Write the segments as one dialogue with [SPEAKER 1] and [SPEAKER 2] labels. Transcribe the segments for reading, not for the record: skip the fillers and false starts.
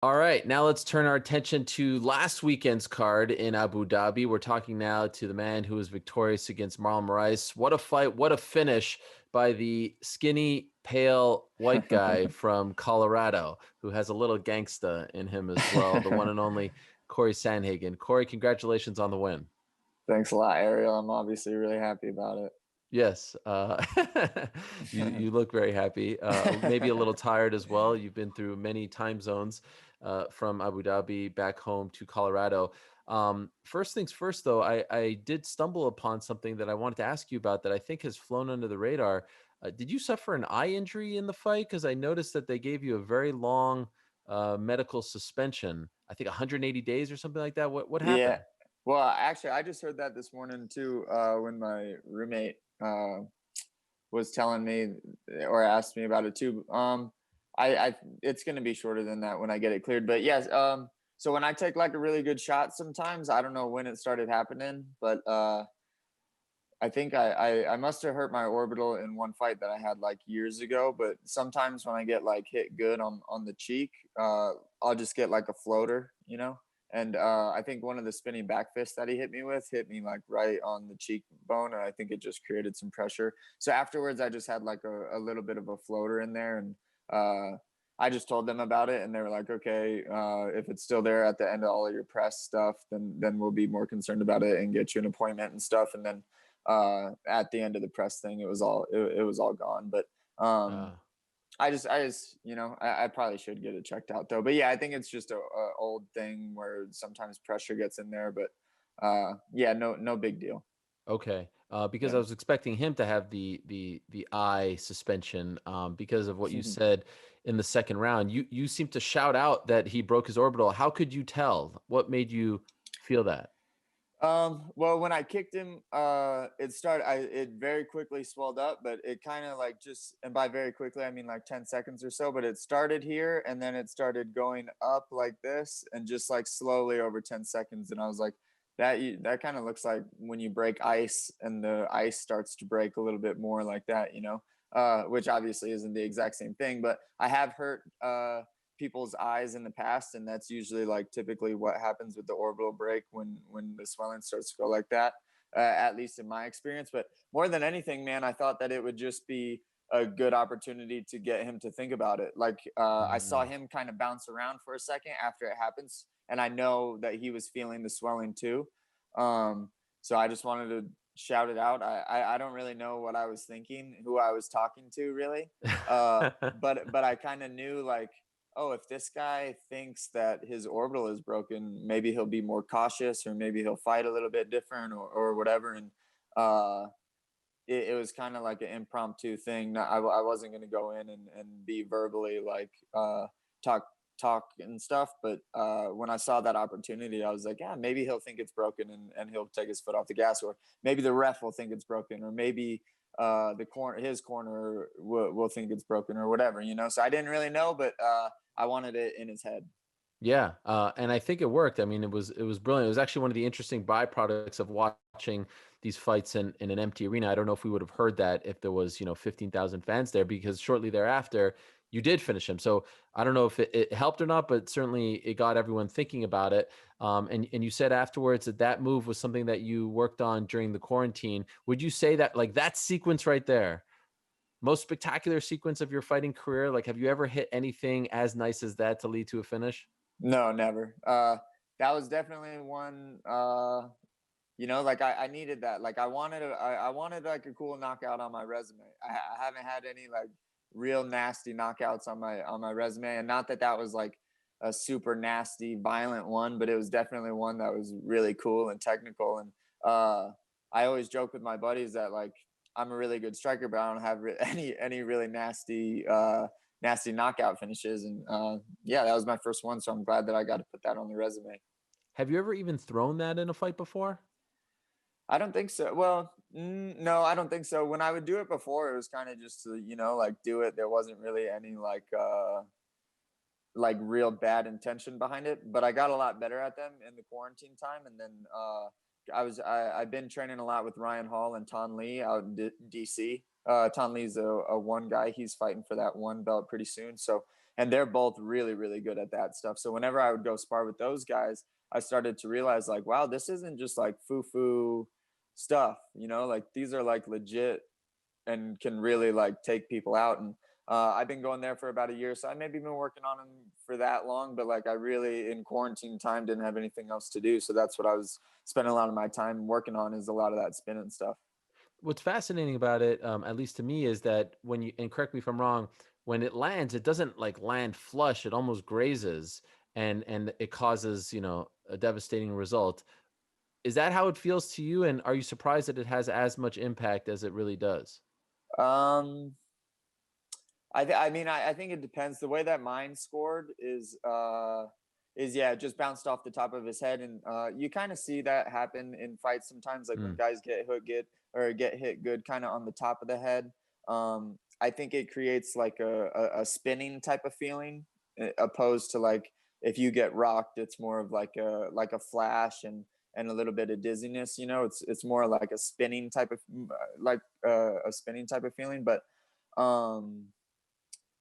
[SPEAKER 1] All right, now let's turn our attention to last weekend's card in Abu Dhabi. We're talking now to the man who was victorious against Marlon Moraes. What a fight, what a finish by the skinny, pale white guy from Colorado who has a little gangsta in him as well, the one and only Cory Sandhagen. Cory, congratulations on the win.
[SPEAKER 2] Thanks a lot, Ariel. I'm obviously really happy about
[SPEAKER 1] Yes, you look very happy. Maybe a little tired as well. You've been through many time zones from Abu Dhabi back home to Colorado. First things first, though, I did stumble upon something that I wanted to ask you about that I think has flown under the radar. Did you suffer an eye injury in the fight? Because I noticed that they gave you a very long medical suspension. I think 180 days or something like that. What
[SPEAKER 2] Yeah.
[SPEAKER 1] happened?
[SPEAKER 2] Well, actually, I just heard that this morning too, when my roommate was telling me or asked me about it too. I it's gonna be shorter than that when I get it cleared. But yes, so when I take like a really good shot, sometimes I don't know when it started happening, but I think I must have hurt my orbital in one fight that I had like years ago. But sometimes when I get like hit good on the cheek, I'll just get like a floater, you know. And I think one of the spinning back fists that he hit me with hit me like right on the cheekbone, and I think it just created some pressure. So afterwards, I just had like a little bit of a floater in there, and I just told them about it, and they were like, "Okay, if it's still there at the end of all of your press stuff, then we'll be more concerned about it and get you an appointment and stuff." And then at the end of the press thing, it was all gone. But
[SPEAKER 1] Uh,
[SPEAKER 2] I probably should get it checked out though. But yeah, I think it's just a old thing where sometimes pressure gets in there. But yeah, no big deal.
[SPEAKER 1] Okay, because I
[SPEAKER 2] Yeah.
[SPEAKER 1] was expecting him to have the eye suspension because of what you said in the second round. You seem to shout out that he broke his orbital. How could you tell? What made you feel that?
[SPEAKER 2] Well, when I kicked him, it very quickly swelled up, but it kind of like just, and by very quickly, I mean like 10 seconds or so, but it started here and then it started going up like this and just like slowly over 10 seconds. And I was like, that kind of looks like when you break ice and the ice starts to break a little bit more like that, which obviously isn't the exact same thing, but I have hurt, people's eyes in the past, and that's usually like typically what happens with the orbital break when the swelling starts to go like that, at least in my experience. But more than anything, man, I thought that it would just be a good opportunity to get him to think about it. Like I saw
[SPEAKER 1] Mm,
[SPEAKER 2] him kind of bounce around for a second after it happens, and I know that he was feeling the swelling too. So I just wanted to shout it out. I don't really know what I was thinking, who I was talking to, really. But I kind of knew like, oh, if this guy thinks that his orbital is broken, maybe he'll be more cautious, or maybe he'll fight a little bit different, or whatever. And uh, it was kind of like an impromptu thing. I wasn't going to go in and be verbally like talk and stuff. But when I saw that opportunity, I was like, yeah, maybe he'll think it's broken and he'll take his foot off the gas, or maybe the ref will think it's broken, or maybe his corner will think it's broken, or whatever. So I didn't really know, but I wanted it in his head.
[SPEAKER 1] yeah, and I think it worked. I mean, it was brilliant. It was actually one of the interesting byproducts of watching these fights in an empty arena. I don't know if we would have heard that if there was 15,000 fans there, because shortly thereafter you did finish him. So I don't know if it helped or not, but certainly it got everyone thinking about it. And you said afterwards that that move was something that you worked on during the quarantine. Would you say that like that sequence right there, most spectacular sequence of your fighting career? Like, have you ever hit anything as nice as that to lead to a finish?
[SPEAKER 2] No, never. That was definitely one. Like I needed that. Like I wanted like a cool knockout on my resume. I haven't had any like real nasty knockouts on my resume, and not that that was like a super nasty violent one, but it was definitely one that was really cool and technical. And I always joke with my buddies that like I'm a really good striker, but I don't have any really nasty knockout finishes. And yeah, that was my first one, so I'm glad that I got to put that on the resume.
[SPEAKER 1] Have you ever even thrown that in a fight before?
[SPEAKER 2] I don't think so. Well, no, I don't think so. When I would do it before, it was kind of just to, like do it. There wasn't really any like real bad intention behind it, but I got a lot better at them in the quarantine time. And then I've been training a lot with Ryan Hall and Ton Lee out in DC. Ton Lee's a one guy. He's fighting for that one belt pretty soon. So and they're both really, really good at that stuff. So whenever I would go spar with those guys, I started to realize like, wow, this isn't just like foo-foo stuff, like these are like legit and can really like take people out. And I've been going there for about a year, so I maybe been working on them for that long, but like I really in quarantine time didn't have anything else to do, so that's what I was spending a lot of my time working on, is a lot of that spinning stuff.
[SPEAKER 1] What's fascinating about it, at least to me, is that when you, and correct me if I'm wrong, when it lands, it doesn't like land flush. It almost grazes, and it causes, a devastating result. Is that how it feels to you? And are you surprised that it has as much impact as it really does?
[SPEAKER 2] Um, I mean, I think it depends. The way that mine scored is yeah, it just bounced off the top of his head, and you kind of see that happen in fights sometimes, like when
[SPEAKER 1] Mm.
[SPEAKER 2] guys get hit good, kind of on the top of the head. I think it creates like a spinning type of feeling, opposed to like if you get rocked, it's more of like a flash and a little bit of dizziness. It's more like a spinning type of a spinning type of feeling, but. Um,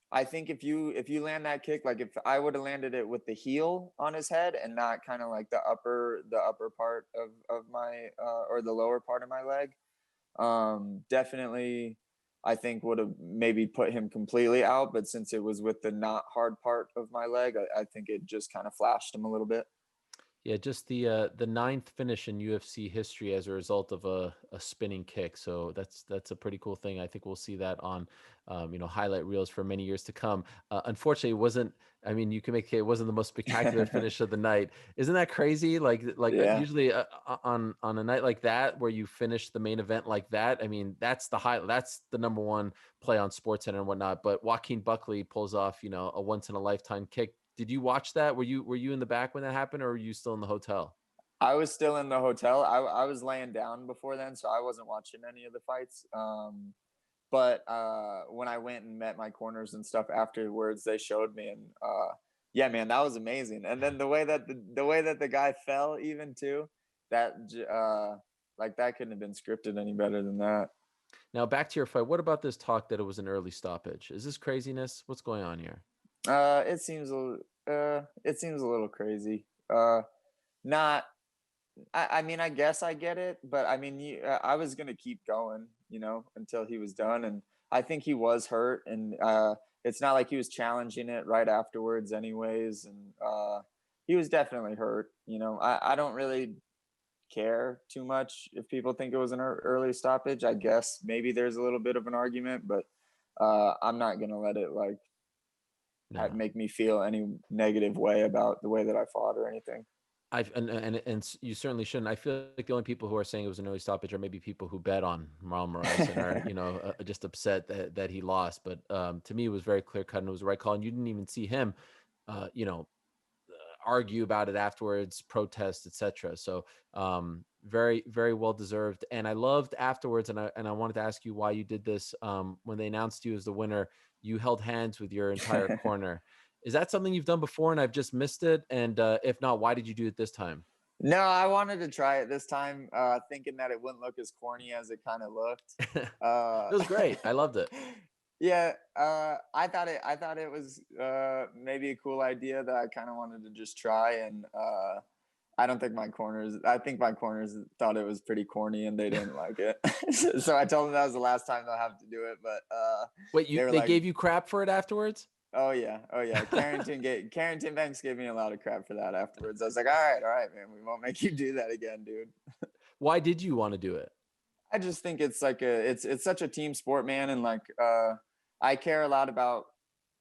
[SPEAKER 2] I think if you land that kick, like if I would have landed it with the heel on his head and not kind of like the upper part of my or the lower part of my leg, definitely I think would have maybe put him completely out. But since it was with the not hard part of my leg, I think it just kind of flashed him a little bit.
[SPEAKER 1] Yeah, just the ninth finish in UFC history as a result of a spinning kick. So that's a pretty cool thing. I think we'll see that on highlight reels for many years to come. Unfortunately, it wasn't. I mean, you can make it wasn't the most spectacular finish of the night. Isn't that crazy? Like
[SPEAKER 2] Yeah.
[SPEAKER 1] usually on a night like that where you finish the main event like that. I mean, that's the number one play on SportsCenter and whatnot. But Joaquin Buckley pulls off a once in a lifetime kick. Did you watch that? Were you in the back when that happened, or were you still in the hotel?
[SPEAKER 2] I was still in the hotel. I was laying down before then, so I wasn't watching any of the fights. But when I went and met my corners and stuff afterwards, they showed me, and yeah, man, that was amazing. And then the way that the guy fell, even too, like that couldn't have been scripted any better than that.
[SPEAKER 1] Now back to your fight. What about this talk that it was an early stoppage? Is this craziness? What's going on here?
[SPEAKER 2] It seems a little crazy. Not I mean, I guess I get it, but I mean, I was gonna keep going, until he was done, and I think he was hurt, and it's not like he was challenging it right afterwards, anyways, and he was definitely hurt. I don't really care too much if people think it was an early stoppage. I guess maybe there's a little bit of an argument, but I'm not gonna let it like
[SPEAKER 1] No.
[SPEAKER 2] make me feel any negative way about the way that I fought or anything.
[SPEAKER 1] You certainly shouldn't. I feel like the only people who are saying it was an early stoppage are maybe people who bet on Marlon Moraes and are just upset that he lost. But to me, it was very clear cut and it was the right call. And you didn't even see him, uh, you know, argue about it afterwards, protest, etc. So very, very well deserved. And I loved afterwards, and I wanted to ask you why you did this. When they announced you as the winner, you held hands with your entire corner. Is that something you've done before and I've just missed it? And if not, why did you do it this time?
[SPEAKER 2] No, I wanted to try it this time, thinking that it wouldn't look as corny as it kind of looked.
[SPEAKER 1] It
[SPEAKER 2] Uh,
[SPEAKER 1] was great. I loved it.
[SPEAKER 2] yeah, I thought it was maybe a cool idea that I kind of wanted to just try, and I don't think my corners. I think my corners thought it was pretty corny, and they didn't like it. So I told them that was the last time they'll have to do it, but
[SPEAKER 1] Wait,
[SPEAKER 2] they were
[SPEAKER 1] they
[SPEAKER 2] like,
[SPEAKER 1] gave you crap for it afterwards?
[SPEAKER 2] "Oh yeah, oh yeah." Carrington Banks gave me a lot of crap for that afterwards. I was like, all right, man, we won't make you do that again, dude."
[SPEAKER 1] Why did you want to do it?
[SPEAKER 2] I just think it's like it's such a team sport, man, and like I care a lot about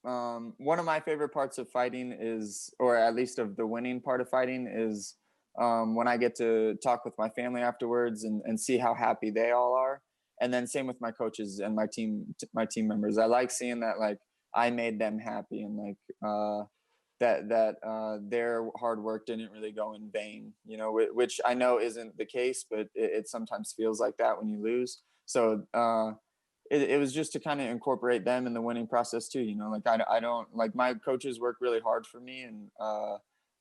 [SPEAKER 2] one of my favorite parts of fighting is, or at least of the winning part of fighting is when I get to talk with my family afterwards and see how happy they all are, and then same with my coaches and my team members. I like seeing that like I made them happy, and like that their hard work didn't really go in vain, which I know isn't the case, but it sometimes feels like that when you lose. So it was just to kind of incorporate them in the winning process too. Like I don't like my coaches work really hard for me,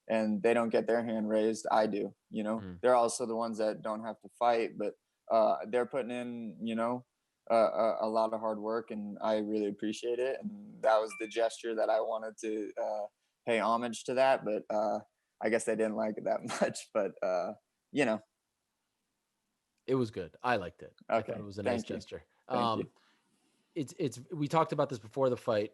[SPEAKER 2] and they don't get their hand raised. I do.
[SPEAKER 1] Mm.
[SPEAKER 2] They're also the ones that don't have to fight, but they're putting in a lot of hard work, and I really appreciate it. And that was the gesture that I wanted to pay homage to that. But I guess they didn't like it that much. But you know,
[SPEAKER 1] It was good. I liked it. I thought
[SPEAKER 2] okay.
[SPEAKER 1] it was a nice
[SPEAKER 2] Thank you.
[SPEAKER 1] gesture.
[SPEAKER 2] Thank you.
[SPEAKER 1] It's we talked about this before the fight.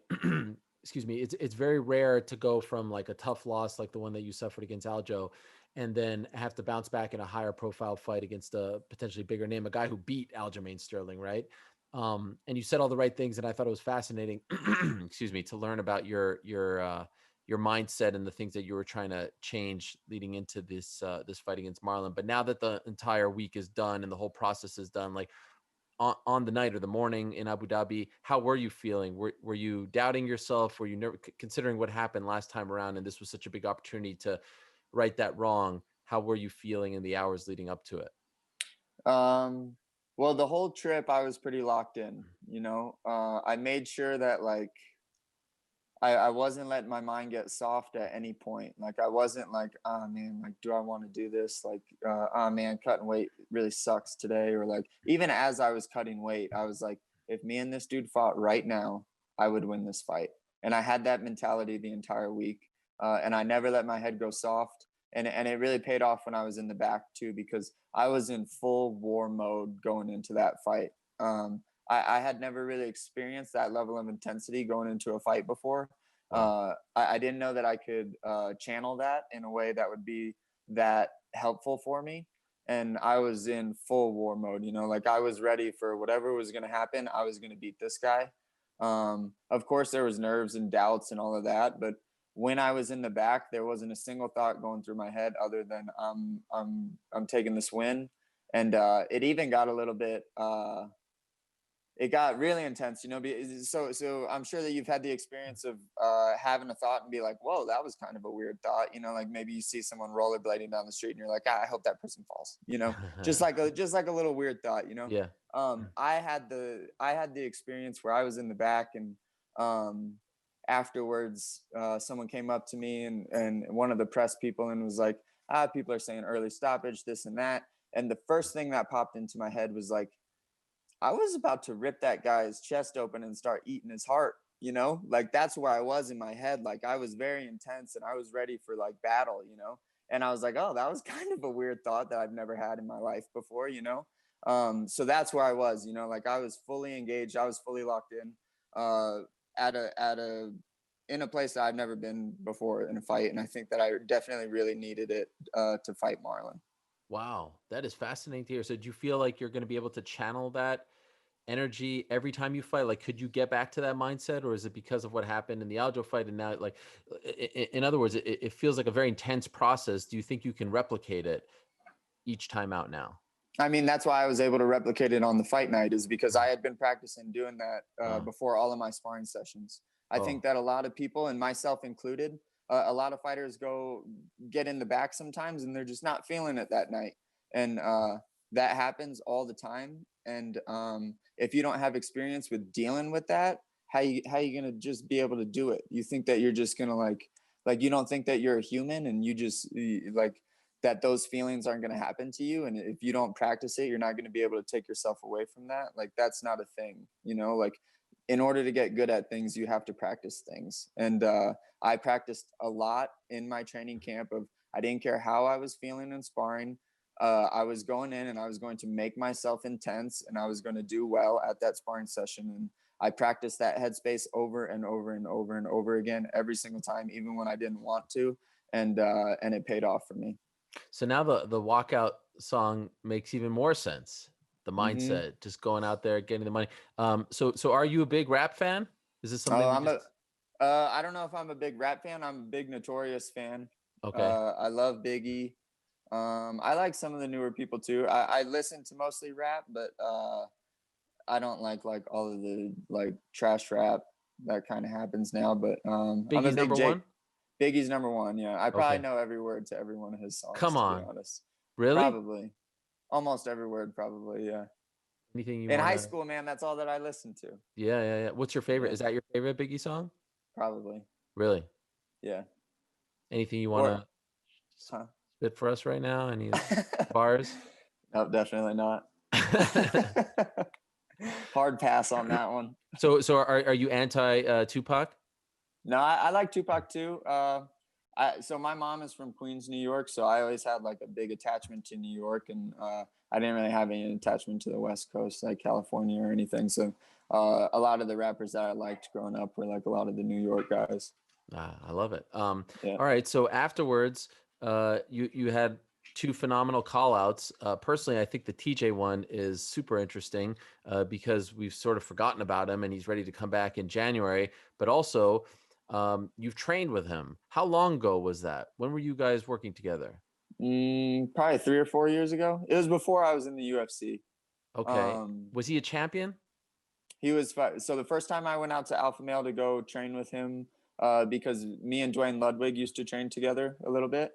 [SPEAKER 1] Excuse me. It's very rare to go from like a tough loss like the one that you suffered against Aljo, and then have to bounce back in a higher profile fight against a potentially bigger name, a guy who beat Aljamain Sterling, right? And you said all the right things, and I thought it was fascinating. Excuse me, to learn about your mindset and the things that you were trying to change leading into this fight against Marlon. But now that the entire week is done and the whole process is done, like on the night or the morning in Abu Dhabi, how were you feeling? Were you doubting yourself? Were you considering what happened last time around, and this was such a big opportunity to right that wrong? How were you feeling in the hours leading up to it?
[SPEAKER 2] Well, the whole trip I was pretty locked in. I made sure that like I wasn't letting my mind get soft at any point. Like I wasn't like, oh man, like do I want to do this? Like, oh man, cutting weight really sucks today. Or like even as I was cutting weight, I was like, if me and this dude fought right now, I would win this fight. And I had that mentality the entire week. And I never let my head go soft. And it really paid off when I was in the back too, because I was in full war mode going into that fight. I had never really experienced that level of intensity going into a fight before.
[SPEAKER 1] Wow.
[SPEAKER 2] I didn't know that I could channel that in a way that would be that helpful for me. And I was in full war mode, like I was ready for whatever was going to happen. I was going to beat this guy. Of course, there was nerves and doubts and all of that, but when I was in the back, there wasn't a single thought going through my head other than I'm taking this win. And it even got a little bit it got really intense, so I'm sure that you've had the experience of having a thought and be like, whoa, that was kind of a weird thought, like maybe you see someone rollerblading down the street and you're like, I hope that person falls, just like a little weird thought.
[SPEAKER 1] Yeah.
[SPEAKER 2] I had the experience where I was in the back, and afterwards someone came up to me, and one of the press people, and was like, people are saying early stoppage, this and that. And the first thing that popped into my head was like, I was about to rip that guy's chest open and start eating his heart, like that's where I was in my head. Like I was very intense and I was ready for like battle, and I was like, oh, that was kind of a weird thought that I've never had in my life before, so that's where I was, like I was fully engaged. I was fully locked in, in a place that I've never been before in a fight. And I think that I definitely really needed it to fight Marlon.
[SPEAKER 1] Wow, that is fascinating to hear. So do you feel like you're going to be able to channel that energy every time you fight? Like, could you get back to that mindset, or is it because of what happened in the Aljo fight? And now, like, in other words, it feels like a very intense process. Do you think you can replicate it each time out now?
[SPEAKER 2] I mean, that's why I was able to replicate it on the fight night, is because I had been practicing doing that before all of my sparring sessions. I think that a lot of people, and myself included, a lot of fighters get in the back sometimes and they're just not feeling it that night. And that happens all the time. And if you don't have experience with dealing with that, how you going to just be able to do it? You think that you're just going to like, you don't think that you're a human, and like, that those feelings aren't going to happen to you. And if you don't practice it, you're not going to be able to take yourself away from that. Like, that's not a thing, like in order to get good at things, you have to practice things. And I practiced a lot in my training camp of, I didn't care how I was feeling in sparring. I was going in and I was going to make myself intense, and I was going to do well at that sparring session. And I practiced that headspace over and over and over and over again, every single time, even when I didn't want to. And it paid off for me.
[SPEAKER 1] So now the walkout song makes even more sense. The
[SPEAKER 2] Mm-hmm.
[SPEAKER 1] mindset, just going out there, getting the money. So are you a big rap fan? Is this something
[SPEAKER 2] I don't know if I'm a big rap fan. I'm a big Notorious fan.
[SPEAKER 1] Okay.
[SPEAKER 2] I love Biggie. I like some of the newer people too. I listen to mostly rap, but I don't like all of the like trash rap that kind of happens now. But I'm a
[SPEAKER 1] Biggie's
[SPEAKER 2] big
[SPEAKER 1] number one?
[SPEAKER 2] Biggie's number one. Yeah, I probably
[SPEAKER 1] Okay.
[SPEAKER 2] know every word to every one of his songs,
[SPEAKER 1] Come
[SPEAKER 2] to be
[SPEAKER 1] on.
[SPEAKER 2] honest.
[SPEAKER 1] Really?
[SPEAKER 2] Probably almost every word. Probably, yeah.
[SPEAKER 1] Anything you
[SPEAKER 2] In
[SPEAKER 1] want
[SPEAKER 2] high
[SPEAKER 1] to?
[SPEAKER 2] school, man, that's all that I listened to.
[SPEAKER 1] Yeah. What's your favorite?
[SPEAKER 2] Yeah,
[SPEAKER 1] Is that your favorite Biggie song?
[SPEAKER 2] probably.
[SPEAKER 1] Really?
[SPEAKER 2] Yeah.
[SPEAKER 1] Anything you want
[SPEAKER 2] Or,
[SPEAKER 1] to
[SPEAKER 2] huh?
[SPEAKER 1] spit for us right now? Any bars?
[SPEAKER 2] No, definitely not. Hard pass on that one.
[SPEAKER 1] So are you anti Tupac?
[SPEAKER 2] No, I like Tupac too. So my mom is from Queens, New York, so I always had like a big attachment to New York, and I didn't really have any attachment to the West Coast, like California or anything. So a lot of the rappers that I liked growing up were like a lot of the New York guys.
[SPEAKER 1] I love it.
[SPEAKER 2] Yeah.
[SPEAKER 1] All right. So afterwards, you had two phenomenal call outs. Personally, I think the TJ one is super interesting because we've sort of forgotten about him and he's ready to come back in January. But also, you've trained with him. How long ago was that? When were you guys working together?
[SPEAKER 2] Probably 3 or 4 years ago. It was before I was in the UFC.
[SPEAKER 1] Okay.
[SPEAKER 2] Um,
[SPEAKER 1] Was he a champion?
[SPEAKER 2] he was so the first time I went out to Alpha Male to go train with him, because me and Dwayne Ludwig used to train together a little bit.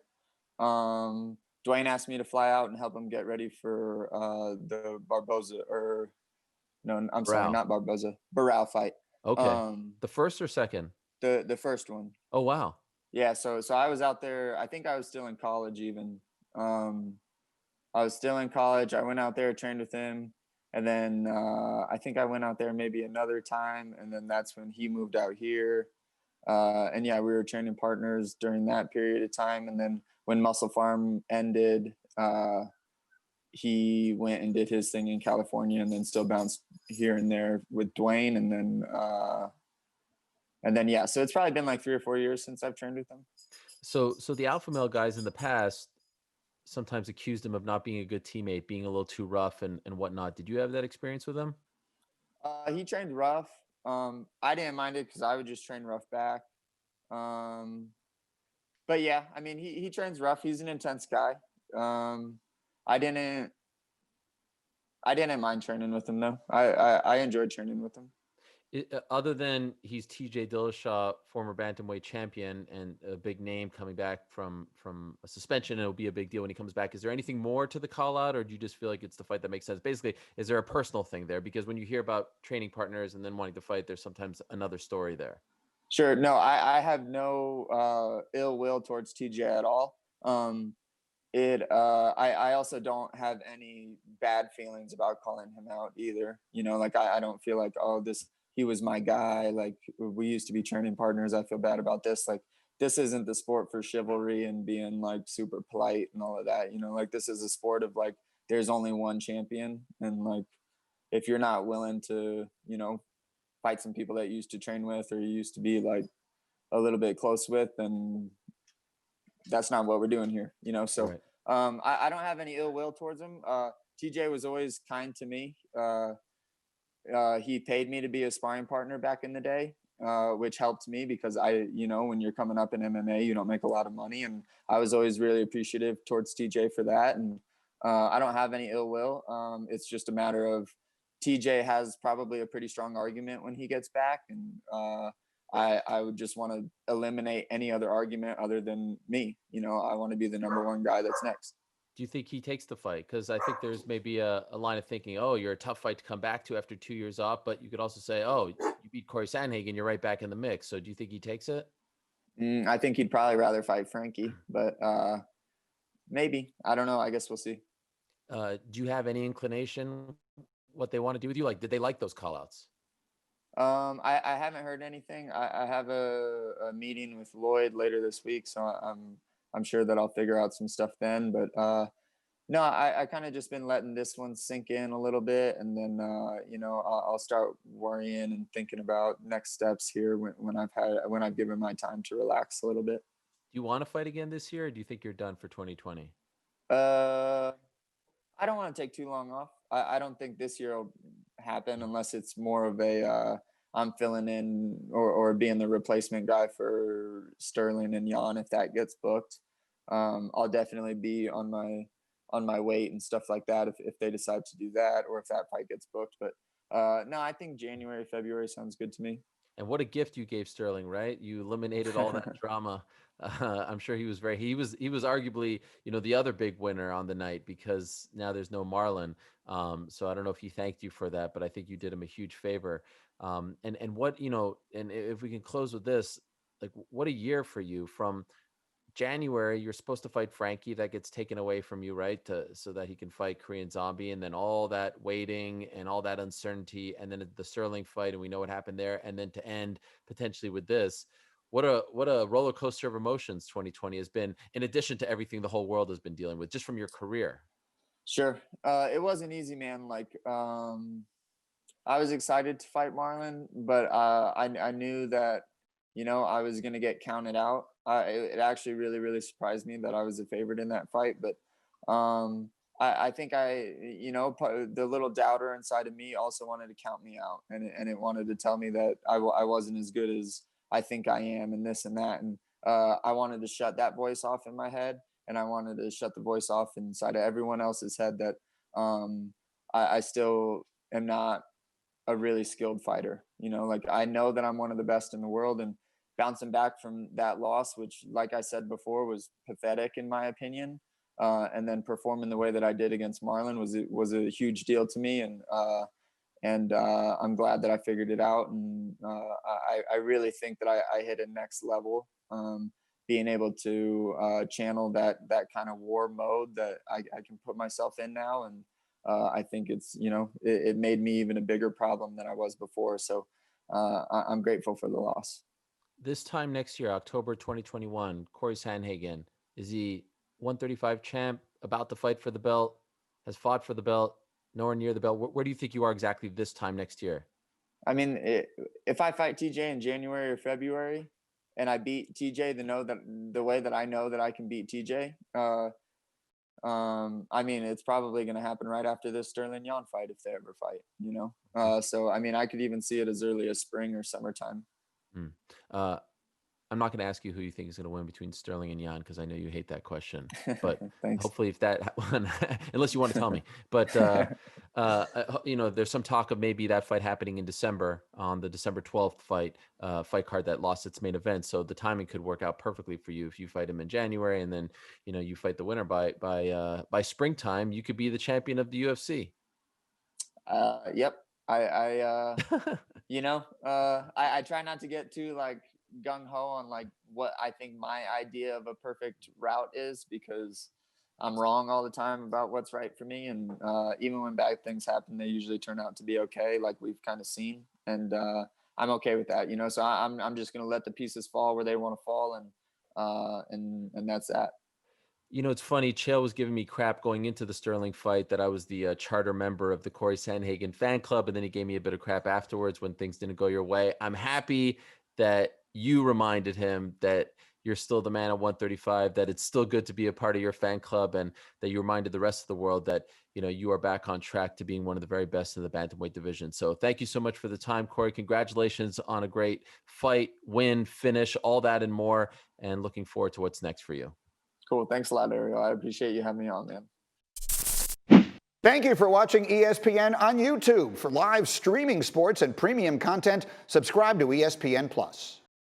[SPEAKER 2] Dwayne asked me to fly out and help him get ready for the Barboza, or no, I'm sorry,
[SPEAKER 1] Rao.
[SPEAKER 2] not Barboza, Barao fight.
[SPEAKER 1] Okay.
[SPEAKER 2] Um,
[SPEAKER 1] The first or second?
[SPEAKER 2] the first one.
[SPEAKER 1] Oh, wow.
[SPEAKER 2] Yeah, so I was out there. I think I was still in college even. Um, I was still in college. I went out there, trained with him, and then I think I went out there maybe another time, and then that's when he moved out here. And yeah, we were training partners during that period of time. And then when Muscle Farm ended, he went and did his thing in California, and then still bounced here and there with Dwayne, and then yeah. So it's probably been like 3 or 4 years since I've trained with him.
[SPEAKER 1] So the alpha male guys in the past sometimes accused him of not being a good teammate, being a little too rough and whatnot. Did you have that experience with him?
[SPEAKER 2] He trained rough. I didn't mind it because I would just train rough back. Um, but yeah, I mean, he trains rough. He's an intense guy. Um, I didn't I didn't mind training with him though. I enjoyed training with him.
[SPEAKER 1] Other than he's TJ Dillashaw, former bantamweight champion, and a big name coming back from a suspension, and it'll be a big deal when he comes back. Is there anything more to the call out, or do you just feel like it's the fight that makes sense? Basically, is there a personal thing there? Because when you hear about training partners and then wanting to fight, there's sometimes another story there.
[SPEAKER 2] Sure. No, I have no ill will towards TJ at all. I also don't have any bad feelings about calling him out either. You know, like I don't feel like, oh, this he was my guy. Like we used to be training partners. I feel bad about this. Like this isn't the sport for chivalry and being like super polite and all of that. You know, like this is a sport of like there's only one champion, and like if you're not willing to, fight some people that you used to train with or you used to be like a little bit close with, then that's not what we're doing here, So
[SPEAKER 1] Right.
[SPEAKER 2] I don't have any ill will towards him. TJ was always kind to me. He paid me to be a sparring partner back in the day, which helped me because when you're coming up in MMA, you don't make a lot of money. And I was always really appreciative towards TJ for that. And I don't have any ill will. It's just a matter of TJ has probably a pretty strong argument when he gets back. And I would just want to eliminate any other argument other than me. I want to be the number one guy that's next.
[SPEAKER 1] Do you think he takes the fight? Because I think there's maybe a line of thinking, oh, you're a tough fight to come back to after 2 years off, but you could also say, oh, you beat Cory Sandhagen, you're right back in the mix. So do you think he takes it?
[SPEAKER 2] I think he'd probably rather fight Frankie, but maybe. I don't know. I guess we'll see.
[SPEAKER 1] Do you have any inclination what they want to do with you? Like, did they like those call outs?
[SPEAKER 2] I haven't heard anything. I have a meeting with Lloyd later this week, so I'm sure that I'll figure out some stuff then. But no, I kind of just been letting this one sink in a little bit, and then I'll start worrying and thinking about next steps here when I've given my time to relax a little bit.
[SPEAKER 1] Do you want to fight again this year, or do you think you're done for 2020?
[SPEAKER 2] Uh, I don't want to take too long off. I don't think this year will happen unless it's more of a I'm filling in or being the replacement guy for Sterling and Jan if that gets booked. I'll definitely be on my weight and stuff like that if they decide to do that or if that fight gets booked. But no, I think January, February sounds good to me.
[SPEAKER 1] And what a gift you gave Sterling, right? You eliminated all that drama. I'm sure he was arguably, the other big winner on the night because now there's no Marlon. So I don't know if he thanked you for that, but I think you did him a huge favor. And what, and if we can close with this, like what a year for you from January, you're supposed to fight Frankie. That gets taken away from you, right? So that he can fight Korean Zombie, and then all that waiting and all that uncertainty, and then the Sterling fight, and we know what happened there, and then to end potentially with this. What a roller coaster of emotions 2020 has been, in addition to everything the whole world has been dealing with, just from your career.
[SPEAKER 2] Sure. It wasn't easy, man. Like, I was excited to fight Marlon, but I knew that, I was going to get counted out. It actually really, really surprised me that I was a favorite in that fight. But I think the little doubter inside of me also wanted to count me out, and it wanted to tell me that I wasn't as good as I think I am, and this and that. And I wanted to shut that voice off in my head, and I wanted to shut the voice off inside of everyone else's head that I still am not a really skilled fighter. Like, I know that I'm one of the best in the world, and bouncing back from that loss, which, like I said before, was pathetic in my opinion, and then performing the way that I did against Marlon was a huge deal to me. And I'm glad that I figured it out. And I really think that I hit a next level, being able to channel that kind of war mode that I can put myself in now. And I think it's, it made me even a bigger problem than I was before. So I'm grateful for the loss.
[SPEAKER 1] This time next year, October 2021, Cory Sandhagen, is he 135 champ, about to fight for the belt, has fought for the belt, nowhere near the belt? Where do you think you are exactly this time next year?
[SPEAKER 2] I mean, if I fight TJ in January or February and I beat TJ the way that I know that I can beat TJ, I mean, it's probably going to happen right after this Sterling Yan fight, if they ever fight, so, I mean, I could even see it as early as spring or summertime.
[SPEAKER 1] I'm not going to ask you who you think is going to win between Sterling and Yan, because I know you hate that question. But
[SPEAKER 2] Thanks.
[SPEAKER 1] hopefully, if that unless you want to tell me, but there's some talk of maybe that fight happening in December, on the December 12th fight card that lost its main event. So the timing could work out perfectly for you if you fight him in January, and then you fight the winner by springtime. You could be the champion of the UFC.
[SPEAKER 2] Yep. I try not to get too like gung ho on like what I think my idea of a perfect route is, because I'm wrong all the time about what's right for me. And even when bad things happen, they usually turn out to be okay, like we've kind of seen. And I'm okay with that, so I'm just going to let the pieces fall where they want to fall. And that's that.
[SPEAKER 1] It's funny. Chael was giving me crap going into the Sterling fight that I was the charter member of the Cory Sandhagen fan club, and then he gave me a bit of crap afterwards when things didn't go your way. I'm happy that you reminded him that you're still the man at 135, that it's still good to be a part of your fan club, and that you reminded the rest of the world that you are back on track to being one of the very best in the bantamweight division. So thank you so much for the time, Cory. Congratulations on a great fight, win, finish, all that and more, and looking forward to what's next for you.
[SPEAKER 2] Cool. Thanks a lot, Ariel. I appreciate you having me on, man.
[SPEAKER 3] Thank you for watching ESPN on YouTube. For live streaming sports and premium content, subscribe to ESPN+.